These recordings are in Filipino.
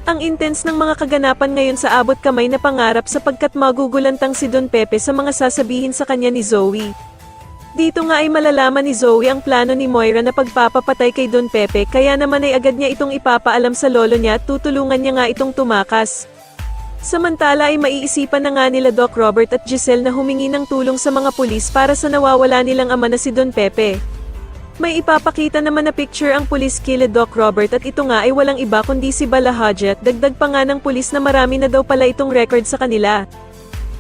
Ang intense ng mga kaganapan ngayon sa abot kamay na pangarap sapagkat magugulantang si Don Pepe sa mga sasabihin sa kanya ni Zoe. Dito nga ay malalaman ni Zoe ang plano ni Moira na pagpapapatay kay Don Pepe kaya naman ay agad niya itong ipapaalam sa lolo niya at tutulungan niya nga itong tumakas. Samantala ay maiisipan na nga nila Doc Robert at Giselle na humingi ng tulong sa mga pulis para sa nawawala nilang ama na si Don Pepe. May ipapakita naman na picture ang pulis kila Doc Robert at ito nga ay walang iba kundi si Bala Hadji at dagdag pa nga ng pulis na marami na daw pala itong record sa kanila.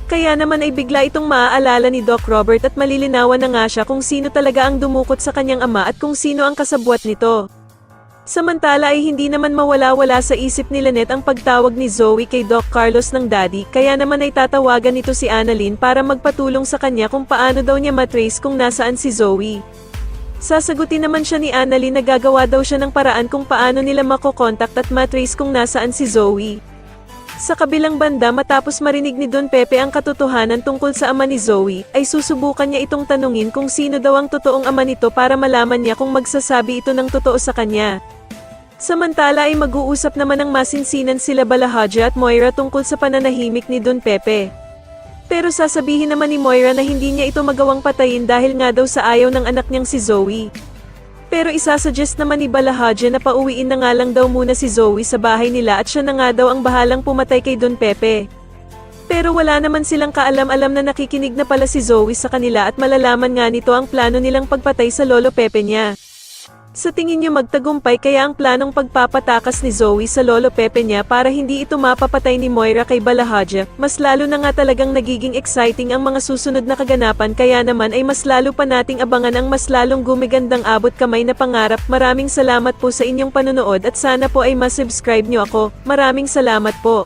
Kaya naman ay bigla itong maaalala ni Doc Robert at malilinawan na nga siya kung sino talaga ang dumukot sa kanyang ama at kung sino ang kasabwat nito. Samantala ay hindi naman mawala-wala sa isip ni Lynette ang pagtawag ni Zoe kay Doc Carlos ng daddy kaya naman ay tatawagan nito si Annalyn para magpatulong sa kanya kung paano daw niya matrace kung nasaan si Zoe. Sasagutin naman siya ni Annalyn na gagawa daw siya ng paraan kung paano nila makokontak at matrace kung nasaan si Zoe. Sa kabilang banda matapos marinig ni Don Pepe ang katotohanan tungkol sa ama ni Zoe, ay susubukan niya itong tanungin kung sino daw ang totoong ama nito para malaman niya kung magsasabi ito ng totoo sa kanya. Samantala ay mag-uusap naman ng masinsinan sila Bala Hadji at Moira tungkol sa pananahimik ni Don Pepe. Pero sasabihin naman ni Moira na hindi niya ito magawang patayin dahil nga daw sa ayaw ng anak niyang si Zoe. Pero isasuggest naman ni Bala Hadji na pauwiin na nga lang daw muna si Zoe sa bahay nila at siya na nga daw ang bahalang pumatay kay Don Pepe. Pero wala naman silang kaalam-alam na nakikinig na pala si Zoe sa kanila at malalaman nga nito ang plano nilang pagpatay sa lolo Pepe niya. Sa tingin niyo magtagumpay kaya ang planong pagpapatakas ni Zoe sa lolo Pepe niya para hindi ito mapapatay ni Moira kay Bala Hadji, mas lalo na nga talagang nagiging exciting ang mga susunod na kaganapan kaya naman ay mas lalo pa nating abangan ang mas lalong gumigandang abot kamay na pangarap. Maraming salamat po sa inyong panonood at sana po ay masubscribe niyo ako. Maraming salamat po.